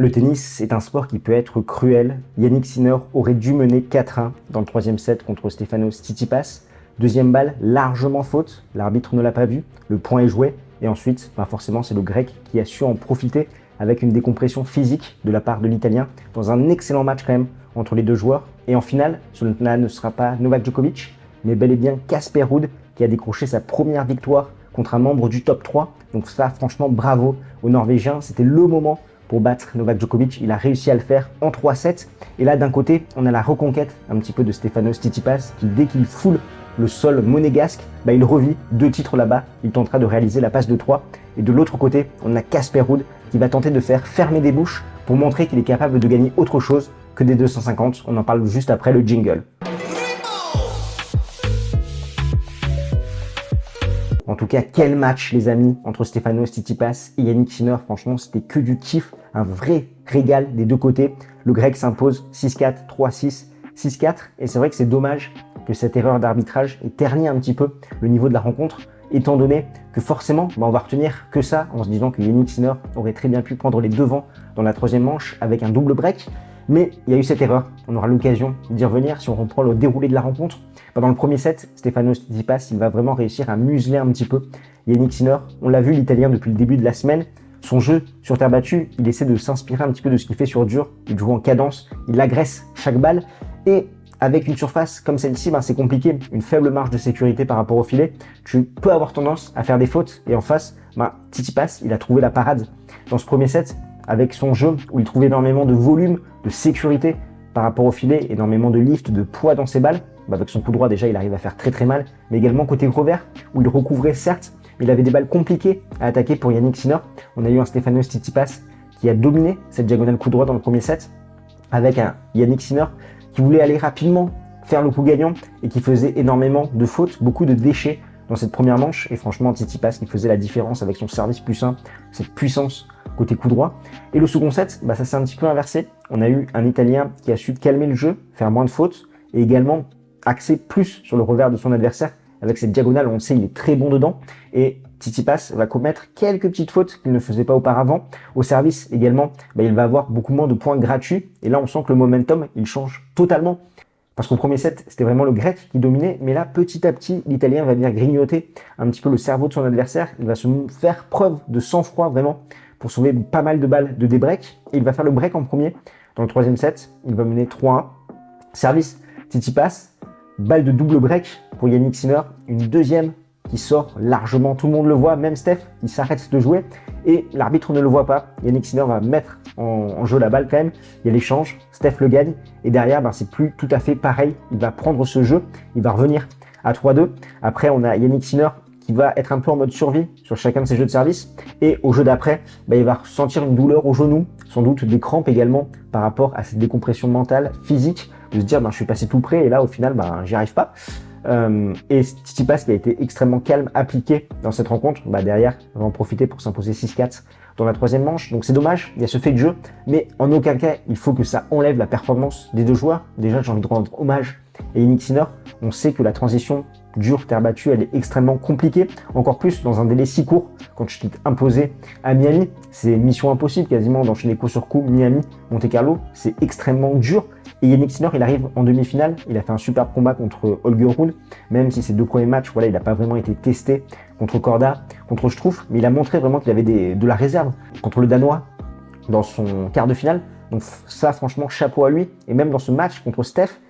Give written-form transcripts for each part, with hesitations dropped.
Le tennis est un sport qui peut être cruel. Yannick Sinner aurait dû mener 4-1 dans le troisième set contre Stefanos Tsitsipas. Deuxième balle, largement faute. L'arbitre ne l'a pas vu. Le point est joué. Et ensuite, forcément, c'est le Grec qui a su en profiter avec une décompression physique de la part de l'Italien dans un excellent match quand même entre les deux joueurs. Et en finale, cela ne sera pas Novak Djokovic, mais bel et bien Casper Ruud qui a décroché sa première victoire contre un membre du top 3. Donc ça, franchement, bravo aux Norvégiens. C'était le moment pour battre Novak Djokovic. Il a réussi à le faire en 3-7. Et là, d'un côté, on a la reconquête un petit peu de Stefanos Tsitsipas qui, dès qu'il foule le sol monégasque, il revit 2 titres là-bas. Il tentera de réaliser la passe de 3. Et de l'autre côté, on a Casper Ruud qui va tenter de faire fermer des bouches pour montrer qu'il est capable de gagner autre chose que des 250. On en parle juste après le jingle. En tout cas, quel match les amis entre Stefanos Tsitsipas et Yannick Sinner. Franchement, c'était que du kiff, un vrai régal des deux côtés. Le Grec s'impose 6-4, 3-6, 6-4. Et c'est vrai que c'est dommage que cette erreur d'arbitrage ait terni un petit peu le niveau de la rencontre, étant donné que forcément, on va retenir que ça en se disant que Yannick Sinner aurait très bien pu prendre les devants dans la troisième manche avec un double break. Mais il y a eu cette erreur. On aura l'occasion d'y revenir si on reprend le déroulé de la rencontre. Dans le premier set, Stefanos Tsitsipas, il va vraiment réussir à museler un petit peu Yannick Sinner. On l'a vu, l'Italien, depuis le début de la semaine. Son jeu sur terre battue, il essaie de s'inspirer un petit peu de ce qu'il fait sur dur. Il joue en cadence, il agresse chaque balle. Et avec une surface comme celle-ci, c'est compliqué. Une faible marge de sécurité par rapport au filet. Tu peux avoir tendance à faire des fautes. Et en face, Tsitsipas, il a trouvé la parade dans ce premier set avec son jeu où il trouve énormément de volume, de sécurité par rapport au filet, énormément de lift, de poids dans ses balles. Avec son coup droit, déjà, il arrive à faire très très mal. Mais également côté revers, où il recouvrait certes, mais il avait des balles compliquées à attaquer pour Yannick Sinner. On a eu un Stefanos Tsitsipas qui a dominé cette diagonale coup droit dans le premier set, avec un Yannick Sinner qui voulait aller rapidement faire le coup gagnant et qui faisait énormément de fautes, beaucoup de déchets dans cette première manche. Et franchement, Tsitsipas qui faisait la différence avec son service plus sain, cette puissance côté coup droit. Et le second set, ça s'est un petit peu inversé. On a eu un Italien qui a su calmer le jeu, faire moins de fautes et également axé plus sur le revers de son adversaire. Avec cette diagonale, on le sait, il est très bon dedans. Et Tsitsipas va commettre quelques petites fautes qu'il ne faisait pas auparavant. Au service également, il va avoir beaucoup moins de points gratuits. Et là, on sent que le momentum, il change totalement. Parce qu'au premier set, c'était vraiment le Grec qui dominait. Mais là, petit à petit, l'Italien va venir grignoter un petit peu le cerveau de son adversaire. Il va se faire preuve de sang-froid vraiment pour sauver pas mal de balles de débreak. Et il va faire le break en premier. Dans le troisième set, il va mener 3-1. Service, Tsitsipas. Balle de double break pour Yannick Sinner, une deuxième qui sort largement, tout le monde le voit, même Steph, il s'arrête de jouer et l'arbitre ne le voit pas. Yannick Sinner va mettre en jeu la balle quand même, il y a l'échange, Steph le gagne et derrière c'est plus tout à fait pareil, il va prendre ce jeu, il va revenir à 3-2. Après on a Yannick Sinner qui va être un peu en mode survie sur chacun de ses jeux de service et au jeu d'après, il va ressentir une douleur au genou, sans doute des crampes également par rapport à cette décompression mentale, physique, de se dire je suis passé tout près et là au final j'y arrive pas. Et Tsitsipas qui a été extrêmement calme, appliqué dans cette rencontre, derrière va en profiter pour s'imposer 6-4 dans la troisième manche. Donc c'est dommage, il y a ce fait de jeu, mais en aucun cas il faut que ça enlève la performance des deux joueurs. Déjà j'ai envie de rendre hommage à Yannick Sinner. On sait que la transition dure, terre battue, elle est extrêmement compliquée, encore plus dans un délai si court. Quand tu t'es imposé à Miami, c'est mission impossible quasiment d'enchaîner coup sur coup. Miami, Monte Carlo, c'est extrêmement dur. Et Yannick Sinner, il arrive en demi-finale, il a fait un superbe combat contre Holger Rune, même si ces 2 premiers matchs, il n'a pas vraiment été testé contre Korda, contre Struff, mais il a montré vraiment qu'il avait de la réserve contre le Danois dans son quart de finale. Donc ça, franchement, chapeau à lui. Et même dans ce match contre Steph,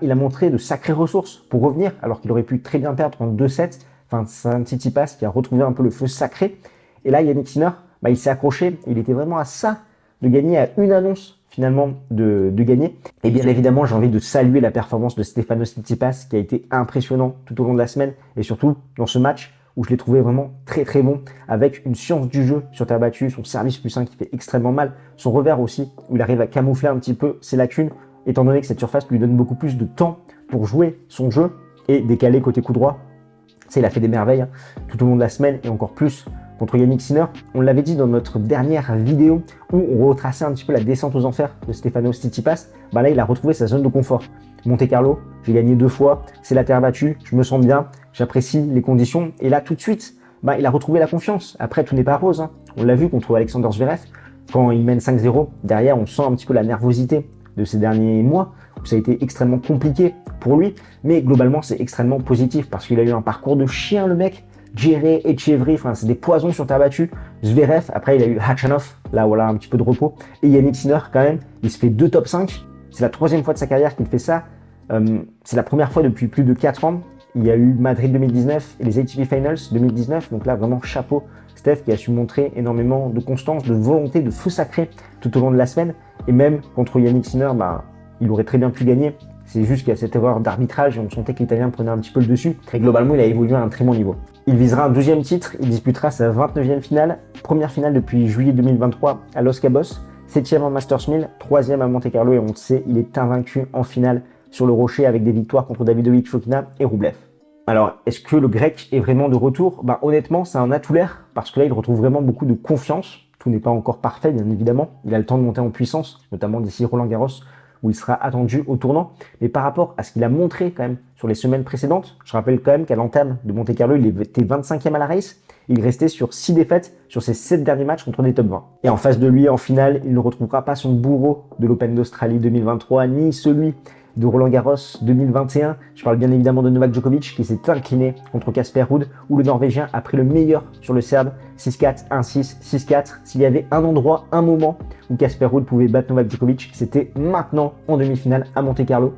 il a montré de sacrées ressources pour revenir, alors qu'il aurait pu très bien perdre en 2-7. C'est un Tsitsipas qui a retrouvé un peu le feu sacré. Et là, Yannick Sinner, il s'est accroché. Il était vraiment à ça de gagner, à une annonce finalement de gagner. Et bien évidemment, j'ai envie de saluer la performance de Stefanos Tsitsipas qui a été impressionnant tout au long de la semaine et surtout dans ce match où je l'ai trouvé vraiment très très bon avec une science du jeu sur terre battue, son service plus 1 qui fait extrêmement mal, son revers aussi où il arrive à camoufler un petit peu ses lacunes étant donné que cette surface lui donne beaucoup plus de temps pour jouer son jeu et décaler côté coup droit. Il a fait des merveilles tout au long de la semaine et encore plus contre Yannick Sinner. On l'avait dit dans notre dernière vidéo où on retraçait un petit peu la descente aux enfers de Stefanos Tsitsipas. Là, il a retrouvé sa zone de confort. Monte Carlo, j'ai gagné 2 fois, c'est la terre battue, je me sens bien, j'apprécie les conditions. Et là, tout de suite, il a retrouvé la confiance. Après, tout n'est pas rose. On l'a vu contre Alexander Zverev. quand il mène 5-0, derrière, on sent un petit peu la nervosité de ces derniers mois, où ça a été extrêmement compliqué pour lui, mais globalement, c'est extrêmement positif parce qu'il a eu un parcours de chien, le mec. Djere, Etcheverry, enfin, c'est des poisons sur terre battue. Zverev, après, il a eu Khachanov, là, voilà, un petit peu de repos. Et Yannick Sinner, quand même, il se fait 2 top 5. C'est la 3e fois de sa carrière qu'il fait ça. C'est la première fois depuis plus de 4 ans. Il y a eu Madrid 2019 et les ATP Finals 2019. Donc là, vraiment, chapeau. Steph qui a su montrer énormément de constance, de volonté, de feu sacré tout au long de la semaine. Et même contre Yannick Sinner, bah, il aurait très bien pu gagner. C'est juste qu'il y a cette erreur d'arbitrage et on sentait que l'Italien prenait un petit peu le dessus. Très globalement, il a évolué à un très bon niveau. Il visera un 12e titre, il disputera sa 29e finale, première finale depuis juillet 2023 à Los Cabos, 7e en Masters 1000, 3e à Monte Carlo et on le sait, il est invaincu en finale sur le rocher avec des victoires contre Davidovich Fokina et Rublev. Alors, est-ce que le grec est vraiment de retour? Bah, honnêtement, ça en a tout l'air, parce que là, il retrouve vraiment beaucoup de confiance. Tout n'est pas encore parfait, bien évidemment. Il a le temps de monter en puissance, notamment d'ici Roland-Garros, où il sera attendu au tournant. Mais par rapport à ce qu'il a montré quand même sur les semaines précédentes, je rappelle quand même qu'à l'entame de Monte Carlo, il était 25e à la race. Il restait sur 6 défaites sur ses 7 derniers matchs contre des top 20. Et en face de lui, en finale, il ne retrouvera pas son bourreau de l'Open d'Australie 2023, ni celui de Roland-Garros 2021. Je parle bien évidemment de Novak Djokovic qui s'est incliné contre Casper Ruud, où le Norvégien a pris le meilleur sur le Serbe, 6-4, 1-6, 6-4. S'il y avait un endroit, un moment où Casper Ruud pouvait battre Novak Djokovic, c'était maintenant en demi-finale à Monte Carlo.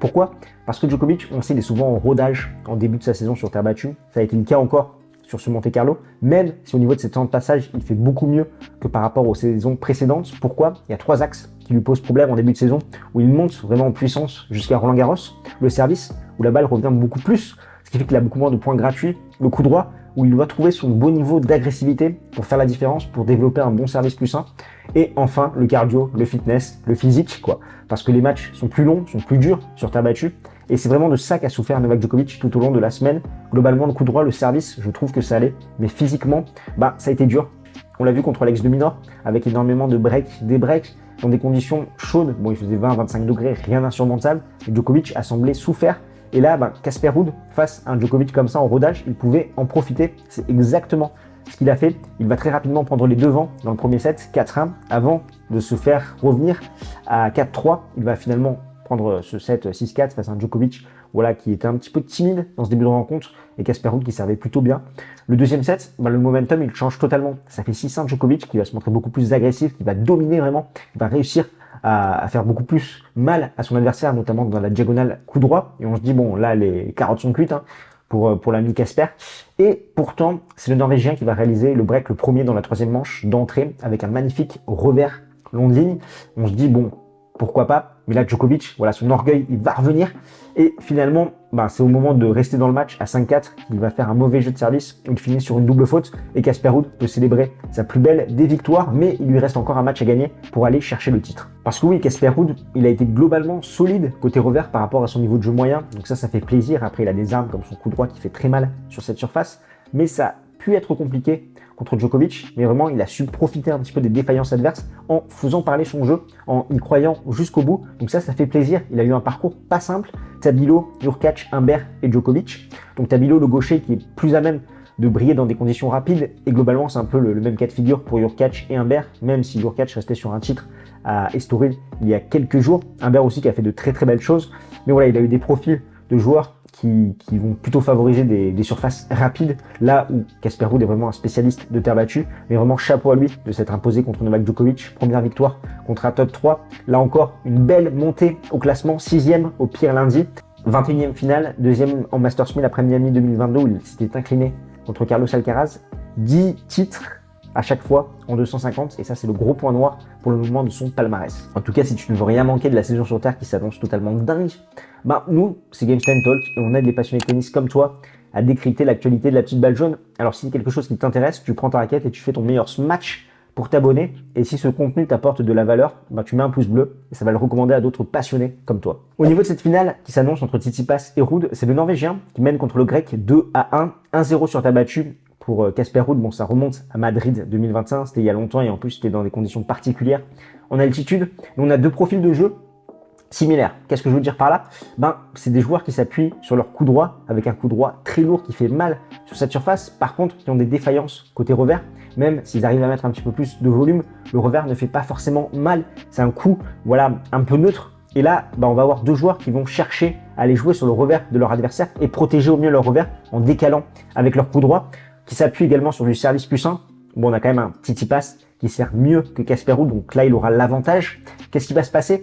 Pourquoi? Parce que Djokovic, on sait, il est souvent en rodage en début de sa saison sur terre battue. Ça a été le cas encore sur ce Monte Carlo, même si au niveau de ses temps de passage, il fait beaucoup mieux que par rapport aux saisons précédentes. Pourquoi? Il y a 3 axes qui lui posent problème en début de saison, où il monte vraiment en puissance jusqu'à Roland-Garros. Le service, où la balle revient beaucoup plus, ce qui fait qu'il a beaucoup moins de points gratuits. Le coup droit, où il doit trouver son bon niveau d'agressivité pour faire la différence, pour développer un bon service plus sain. Et enfin, le cardio, le fitness, le physique, quoi. Parce que les matchs sont plus longs, sont plus durs sur terre battue. Et c'est vraiment de ça qu'a souffert Novak Djokovic tout au long de la semaine. Globalement, le coup droit, le service, je trouve que ça allait. Mais physiquement, bah, ça a été dur. On l'a vu contre Alex de Minaur, avec énormément de breaks, des breaks, dans des conditions chaudes. Bon, il faisait 20-25 degrés, rien d'insurmontable. Et Djokovic a semblé souffert. Et là, Casper Ruud, face à un Djokovic comme ça en rodage, il pouvait en profiter. C'est exactement ce qu'il a fait. Il va très rapidement prendre les devants dans le premier set, 4-1, avant de se faire revenir à 4-3. Il va finalement prendre ce set 6-4 face à un Djokovic voilà, qui était un petit peu timide dans ce début de rencontre et Casper Ruud qui servait plutôt bien. Le deuxième set, le momentum, il change totalement. Ça fait 6-1 Djokovic qui va se montrer beaucoup plus agressif, qui va dominer vraiment, qui va réussir à faire beaucoup plus mal à son adversaire, notamment dans la diagonale coup droit. Et on se dit, bon, là, les carottes sont cuites pour l'ami Casper. Et pourtant, c'est le Norvégien qui va réaliser le break, le premier dans la 3e manche d'entrée, avec un magnifique revers long de ligne. On se dit, bon, pourquoi pas? Mais là, Djokovic, voilà, son orgueil, il va revenir. Et finalement, c'est au moment de rester dans le match à 5-4 qu'il va faire un mauvais jeu de service. Il finit sur une double faute et Casper Ruud peut célébrer sa plus belle des victoires, mais il lui reste encore un match à gagner pour aller chercher le titre. Parce que oui, Casper Ruud, il a été globalement solide côté revers par rapport à son niveau de jeu moyen. Donc ça fait plaisir. Après, il a des armes comme son coup droit qui fait très mal sur cette surface. Mais ça a pu être compliqué contre Djokovic, mais vraiment il a su profiter un petit peu des défaillances adverses en faisant parler son jeu, en y croyant jusqu'au bout. Donc ça fait plaisir. Il a eu un parcours pas simple. Tabilo, Hurkacz, Humbert et Djokovic. Donc Tabilo, le gaucher, qui est plus à même de briller dans des conditions rapides. Et globalement, c'est un peu le même cas de figure pour Hurkacz et Humbert, même si Hurkacz restait sur un titre à Estoril il y a quelques jours. Humbert aussi qui a fait de très très belles choses. Mais voilà, il a eu des profils de joueurs qui vont plutôt favoriser des surfaces rapides, là où Casper Ruud est vraiment un spécialiste de terre battue, mais vraiment chapeau à lui de s'être imposé contre Novak Djokovic, première victoire contre un top 3, là encore une belle montée au classement, 6e au pire lundi, 21e finale, 2e en Masters 1000 après Miami 2022 où il s'était incliné contre Carlos Alcaraz, 10 titres à chaque fois en 250 et ça c'est le gros point noir pour le moment de son palmarès. En tout cas, si tu ne veux rien manquer de la saison sur terre qui s'annonce totalement dingue, nous c'est Game Stand Talk et on aide les passionnés de tennis comme toi à décrypter l'actualité de la petite balle jaune. Alors si c'est quelque chose qui t'intéresse, tu prends ta raquette et tu fais ton meilleur match pour t'abonner et si ce contenu t'apporte de la valeur, tu mets un pouce bleu et ça va le recommander à d'autres passionnés comme toi. Au niveau de cette finale qui s'annonce entre Tsitsipas et Ruud, c'est le Norvégien qui mène contre le Grec 2-1, 1-0 sur terre battue. Pour Casper Ruud, ça remonte à Madrid 2021, c'était il y a longtemps et en plus c'était dans des conditions particulières en altitude. Et on a deux profils de jeu similaires. Qu'est-ce que je veux dire par là? C'est des joueurs qui s'appuient sur leur coup droit avec un coup droit très lourd qui fait mal sur cette surface. Par contre, qui ont des défaillances côté revers. Même s'ils arrivent à mettre un petit peu plus de volume, le revers ne fait pas forcément mal. C'est un coup, voilà, un peu neutre. Et là, on va avoir deux joueurs qui vont chercher à aller jouer sur le revers de leur adversaire et protéger au mieux leur revers en décalant avec leur coup droit, qui s'appuie également sur du service plus 1. Bon, on a quand même un Tsitsipas qui sert mieux que Casper Ruud, donc là, il aura l'avantage. Qu'est-ce qui va se passer?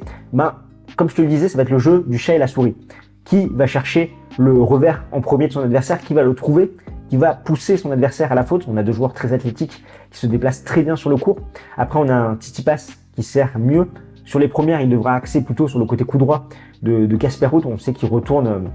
Comme je te le disais, ça va être le jeu du chat et la souris. Qui va chercher le revers en premier de son adversaire, qui va le trouver, qui va pousser son adversaire à la faute. On a deux joueurs très athlétiques qui se déplacent très bien sur le court. Après, on a un Tsitsipas qui sert mieux. Sur les premières, il devra axer plutôt sur le côté coup droit de Casper Ruud. On sait qu'il retourne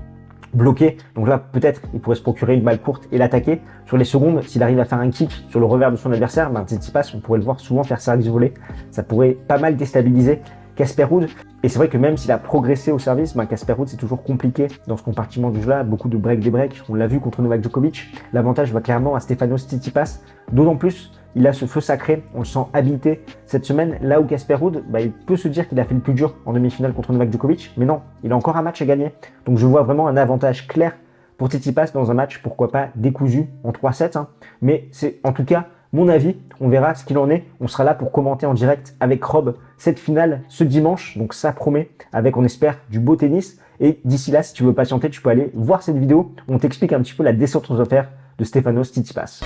bloqué. Donc là, peut-être, il pourrait se procurer une balle courte et l'attaquer. Sur les secondes, s'il arrive à faire un kick sur le revers de son adversaire, Tsitsipas, on pourrait le voir souvent faire service volé. Ça pourrait pas mal déstabiliser Casper Ruud. Et c'est vrai que même s'il a progressé au service, Casper Ruud, c'est toujours compliqué dans ce compartiment du jeu-là. Beaucoup de break. On l'a vu contre Novak Djokovic. L'avantage va clairement à Stefanos Tsitsipas. D'autant plus, il a ce feu sacré, on le sent habité cette semaine, là où Casper Ruud, il peut se dire qu'il a fait le plus dur en demi-finale contre Novak Djokovic, mais non, il a encore un match à gagner. Donc je vois vraiment un avantage clair pour Tsitsipas dans un match, pourquoi pas décousu en 3-7, mais c'est en tout cas mon avis, on verra ce qu'il en est. On sera là pour commenter en direct avec Rob cette finale ce dimanche, donc ça promet, avec on espère du beau tennis. Et d'ici là, si tu veux patienter, tu peux aller voir cette vidéo où on t'explique un petit peu la descente aux affaires de Stefanos Tsitsipas.